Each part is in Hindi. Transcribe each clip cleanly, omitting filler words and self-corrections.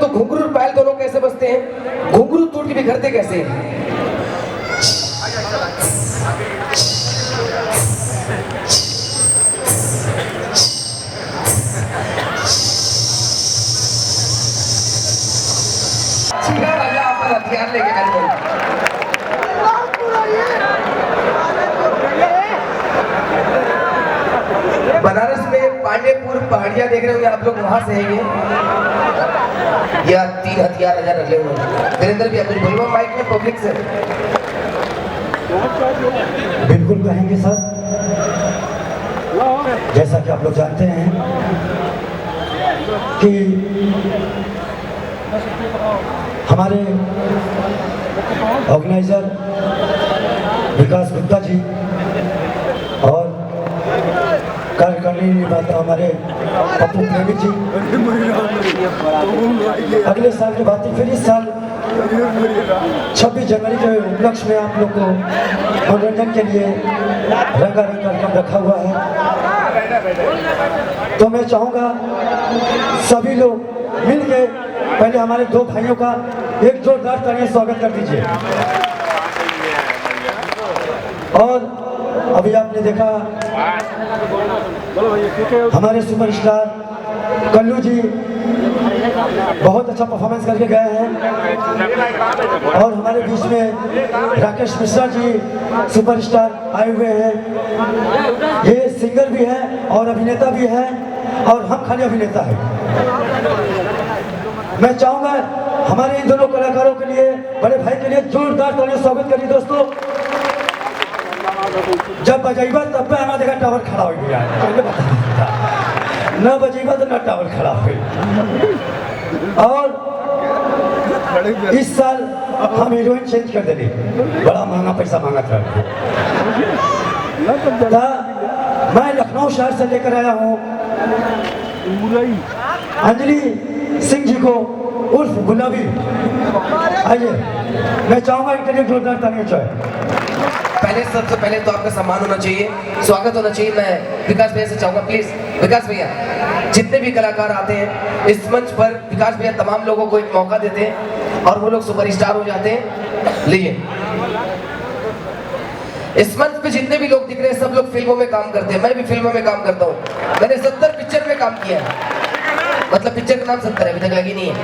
तो घुंघरू और पायल दोनों कैसे बजते हैं? घुंघरू टूट के बिखरते कैसे हैं? हथियार लेके बनारस में पांडेपुर पहाड़िया देख रहे होंगे आप लोग, वहां से है ये। या 3 हथियार हजार रखे हुए हैं। वीरेंद्र भी कुछ बोलवा माइक में पब्लिक से। बिल्कुल कहेंगे सर। जैसा कि आप लोग जानते हैं कि हमारे ऑर्गेनाइजर विकास गुप्ता जी और कार्यकारिणी निभाता हमारे पप्पू प्रेमी जी अगले साल की बात है, फिर इस साल 26 जनवरी के उपलक्ष्य में आप लोग को मनोरंजन के लिए रंगारंग कार्यक्रम रखा हुआ है। तो मैं चाहूँगा सभी लोग मिल के पहले हमारे 2 भाइयों का एक जोरदार तालियां स्वागत कर दीजिए। और अभी आपने देखा हमारे सुपरस्टार कल्लू जी बहुत अच्छा परफॉर्मेंस करके गए हैं और हमारे बीच में राकेश मिश्रा जी सुपरस्टार आए हुए हैं। ये सिंगर भी है और अभिनेता भी है और हम खाली अभिनेता हैं। मैं चाहूंगा हमारे इन दोनों कलाकारों के लिए, बड़े भाई के लिए जोरदार तालियां स्वागत करिए दोस्तों। जब बजेबा तब पे हमारा देखा टावर खड़ा हो गया, न बजेबा तो न टावर खड़ा हो। और इस साल हम हीरोइन चेंज कर देंगे, बड़ा महंगा पैसा मांगा था। मैं लखनऊ शहर से लेकर आया हूँ अंजलि सिंह जी को उर्फ गुलाबी। आइए, मैं चाहूंगा इनके लिए जोरदार तालियां चाहिए। पहले सबसे पहले तो आपका सम्मान होना चाहिए, स्वागत होना चाहिए। मैं विकास भैया से चाहूंगा, प्लीज विकास भैया, जितने भी कलाकार आते हैं इस मंच पर, विकास भैया तमाम लोगों को एक मौका देते हैं और वो लोग सुपरस्टार हो जाते हैं। लीजिए, इस मंच पे जितने भी लोग दिख रहे हैं सब लोग फिल्मों में काम करते हैं। मैं भी फिल्मों में काम करता हूँ। मैंने 70 पिक्चर में काम किया है, मतलब पिक्चर का नाम 70 है, अभी तक लगी नहीं है।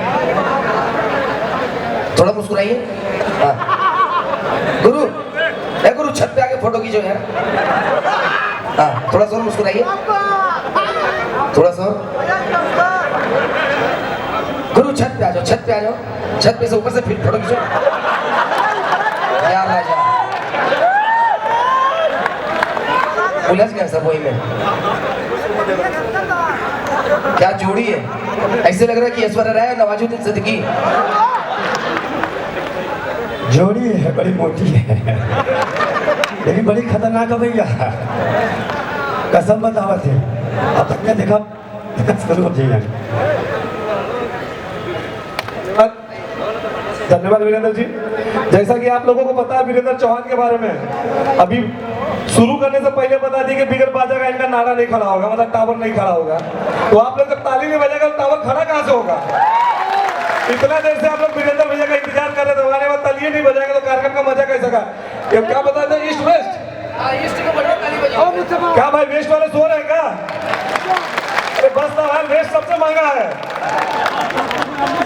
थोड़ा मुस्कुराइए। गुरु, गुरु छत पे आके फोटो खींचो यार। हाँ, थोड़ा सा मुस्कुराइए, थोड़ा सा। गुरु छत पे आ जाओ, छत पे आ जाओ, छत पे से ऊपर से फिर फोटो खींचो यार। राजा उलझ गया सब वही में। क्या जोड़ी है, ऐसे लग रहा है कि ऐश्वर्या राय और नवाजुद्दीन सिद्दीकी जोड़ी है, बड़ी मोटी है लेकिन बड़ी खतरनाक है भैया, कसम बतावत है। अब तक देखा शुरू हो जाइए। धन्यवाद वीरेंद्र जी। जैसा कि आप लोगों को पता है वीरेंद्र चौहान के बारे में, अभी शुरू करने से पहले बता दी कि बिगर बाजा का इनका नारा नहीं खड़ा होगा, मतलब टावर नहीं खड़ा होगा। तो आप लोग जब ताली नहीं बजेगा तो टावर खड़ा कहाँ से होगा? इतना देर से आप लोग वीरेंद्र भैया का इंतजार कर रहे थे, हमारे बाद तालियां नहीं बजाएगा तो कार्यक्रम का मजा कैसे का? ये क्या बता दें, ईस्ट वेस्ट क्या भाई, वेस्ट वाले सो रहे हैं क्या? अरे बस ना भाई, वेस्ट सबसे महंगा है।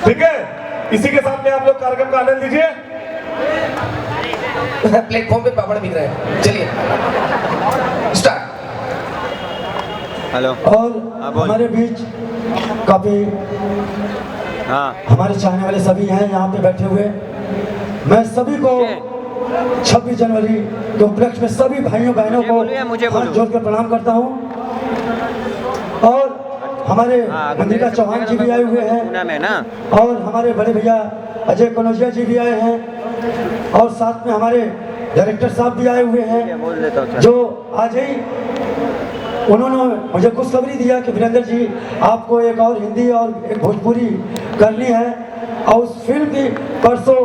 ठीक है, इसी के साथ में आप लोग कार्यक्रम का आनंद लीजिए। प्लेटफॉर्म पे पापड़ बिक रहे हैं, चलिए स्टार्ट। हेलो। और हमारे बीच काफी हमारे चाहने वाले सभी हैं यहाँ पे बैठे हुए। मैं सभी को 26 जनवरी के उपलक्ष्य में सभी भाइयों बहनों को हाथ जोड़कर प्रणाम करता हूँ। और हमारे मंदिरा चौहान जी भी आए हुए हैं और हमारे बड़े भैया अजय कनौजिया जी भी आए हैं और साथ में हमारे डायरेक्टर साहब भी आए हुए हैं, जो आज ही उन्होंने मुझे खुशखबरी दिया कि वीरेंद्र जी आपको एक और हिंदी और एक भोजपुरी करनी है और उस फिल्म की परसों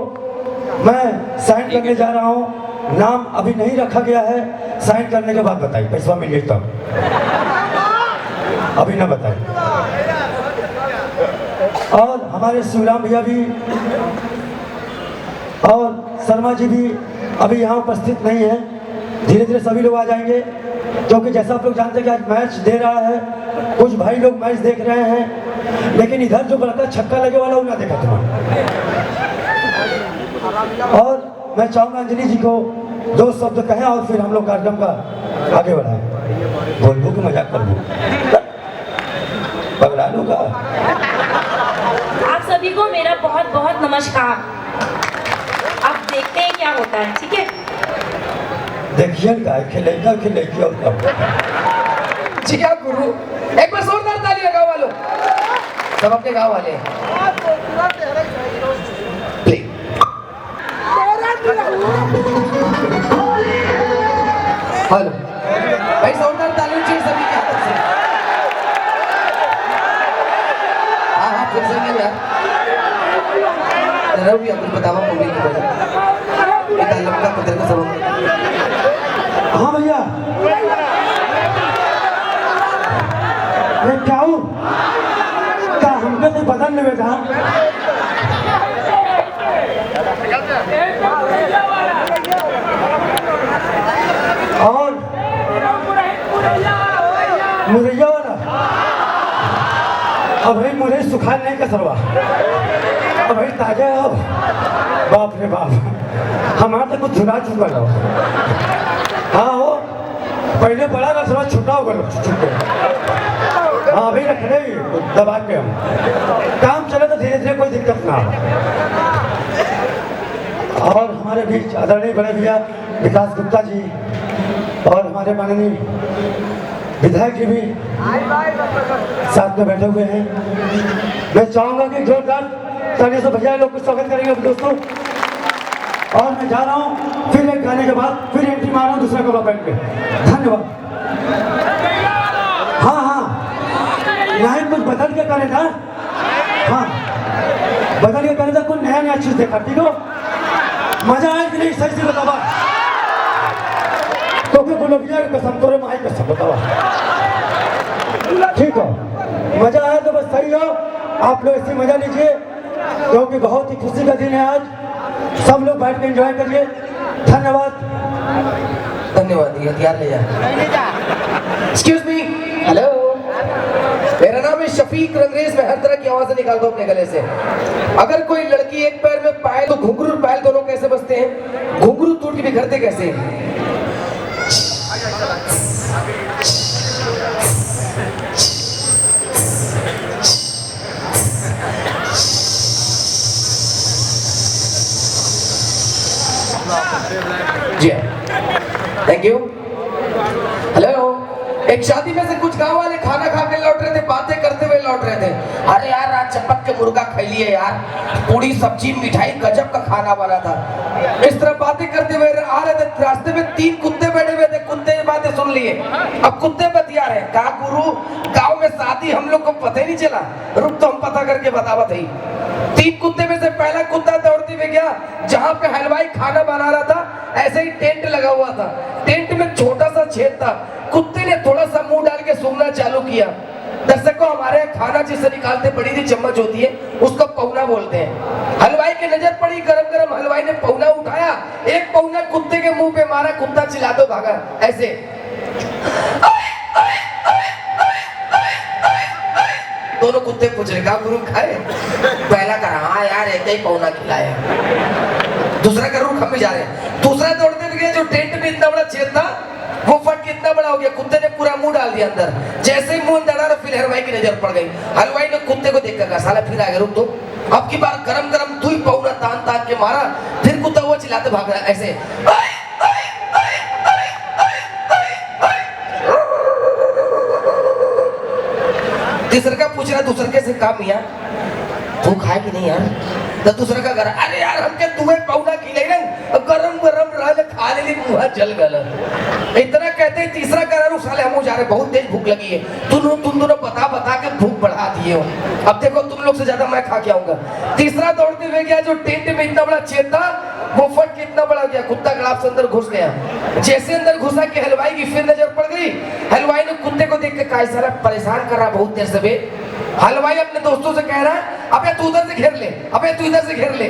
मैं साइन करने जा रहा हूँ। नाम अभी नहीं रखा गया है, साइन करने के बाद बताइए, पैसा मिल गई तब, अभी ना बताइए। और हमारे शिवराम भैया भी और शर्मा जी भी अभी यहाँ उपस्थित नहीं है। धीरे धीरे सभी लोग आ जाएंगे, क्योंकि जैसा आप लोग जानते हैं कि आज मैच दे रहा है, कुछ भाई लोग मैच देख रहे हैं, लेकिन इधर जो बड़ा छक्का लगे वाला वो ना देखा तुम्हारा। और मैं चाहूँगा अंजलि जी को 2 शब्द कहें और फिर हम लोग कार्यक्रम का आगे बढ़ाएं। बोलबो कि मजाक कर दो पगला लो का। आप सभी को मेरा बहुत बहुत नमस्कार। अब देखते हैं क्या होता है, ठीक है? देखिए खिलेगा और जी हाँ गुरु, एक बार जोरदार ताली लगाओ वालों, सब अपने गाँव वाले। प्ले। हेलो भाई, जोरदार ताली चाहिए सभी के हाथ से। हाँ फिर से नहीं यार, जरा भी आपको बतावा पब्लिक की वजह लंबा पत्थर का सबक। हाँ भैया, मैं क्या हूँ क्या हमको तो बदल नहीं बेटा। और मुरैया वाला अब भाई मुझे सुखा नहीं का सरवा, अब भाई ताजा है। अब बाप रे बाप, हमारा तो कुछ झुरा चुका लो। हाँ हो, पहले बड़ा रसवा छोटा होगा छुट्टे। हाँ अभी रख रहे दबा के हम काम चले तो धीरे धीरे कोई दिक्कत ना हो। और हमारे बीच आदरणीय बड़े भैया विकास गुप्ता जी और हमारे माननीय विधायक जी भी साथ में बैठे हुए हैं। मैं चाहूंगा कि जोरदार तालियों से भैया लोग को स्वागत करेंगे दोस्तों। और मैं जा रहा हूँ, फिर एक गाने के बाद फिर एंट्री मार रहा हूँ दूसरा कपड़ा पहन के। धन्यवाद। हाँ यहाँ कुछ बदल के करे था। हाँ बदल के करे था, कुछ नया नया चीज देखा, ठीक हो? मजा आया कि नहीं सही से बतावा। तो फिर गुलबिया की कसम, तोरे माई कसम बतावा, ठीक हो? मजा आया तो बस सही हो, आप लोग ऐसे मजा लीजिए, क्योंकि बहुत ही खुशी का दिन है आज। सब लोग बैठ के एंजॉय करिए। धन्यवाद। धन्यवाद। ये हथियार ले जा। एक्सक्यूज मी, हेलो, मेरा नाम है शफीक रंगरेज। मैं हर तरह की आवाजें निकालता हूँ अपने गले से। अगर कोई लड़की एक पैर में पायल तो घुंघरू और पायल दोनों कैसे बजते हैं? घुंघरू टूट के बिखरते कैसे हैं? जी थैंक यू। हेलो, एक शादी में से कुछ गांव वाले खाना खा के लौट रहे थे, बातें करते हुए लौट रहे थे। अरे यार आज चपक के मुर्गा खा लिए यार, पूरी सब्जी मिठाई गजब का खाना बना था। इस तरह बातें करते हुए आ रहे थे, रास्ते में 3 कुत्ते बैठे हुए थे। कुत्ते ये बातें सुन लिए, अब कुत्ते बतिया रहे। कहा गुरु गाँव में शादी हम लोग को पता ही नहीं चला, रुक तो हम पता करके बतावा थी। 3 कुत्ते में से पहला कुत्ता दौड़ते हुए गया जहाँ पे हलवाई खाना बना रहा था। ऐसे ही टेंट लगा हुआ था, टेंट में छोटा सा छेद था। कुत्ते ने थोड़ा सा मुंह डाल के सूंघना चालू किया। दर्शकों, हमारे यहाँ खाना जिसे निकालते बड़ी सी चम्मच होती है उसको पौना बोलते हैं। हलवाई की नजर पड़ी, गरम गरम हलवाई ने पौना उठाया, एक पौना कुत्ते के मुंह पे मारा। कुत्ता चिल्ला दो भागा। ऐसे दोनों कुत्ते पूछ रहे कहा गुरु खाए? पहला कहा हाँ यार एक ही पौना खिलाया। दूसरा का रुख हम भी जा रहे हैं। दूसरा दौड़ते हुए गया, जो टेंट में इतना बड़ा छेद था वो फट के इतना बड़ा हो गया, कुत्ते ने पूरा मुंह डाल दिया अंदर। जैसे ही मुंह डाला तो फिर हलवाई की नजर पड़ गई। हलवाई ने कुत्ते को देख कर कहा साला फिर आगे रुक तो। अब की बार गरम गरम तू ही पौना तान तान के मारा। फिर कुत्ता वो चिल्लाते भाग रहा ऐसे। तीसरे का पूछ रहा दूसरे से काम मियां तू खाए कि नहीं यार? तो दूसरा का कर अरे यार हमके तुम्हें पौना खिले गरम गरम रह खा ले मुँह जल गल। इतना कहते ही तीसरा कर साले हम जा रहे, बहुत तेज भूख लगी है। तुम दोनों बता के भूख बढ़ा दिए हो। अब देखो तुम लोग से ज्यादा मैं खा के आऊंगा। तीसरा दौड़ते हुए गया, जो टेंट में इतना बड़ा छेद था वो फट कितना बड़ा गया, कुत्ता गलाब से अंदर घुस गया। जैसे अंदर घुसा कि हलवाई की फिर नजर पड़ गई। हलवाई ने कुत्ते को देख के कहा सारा परेशान कर रहा बहुत देर से बे। हलवाई अपने दोस्तों से कह रहा है अबे तू उधर से घेर ले, अबे तू इधर से घेर ले।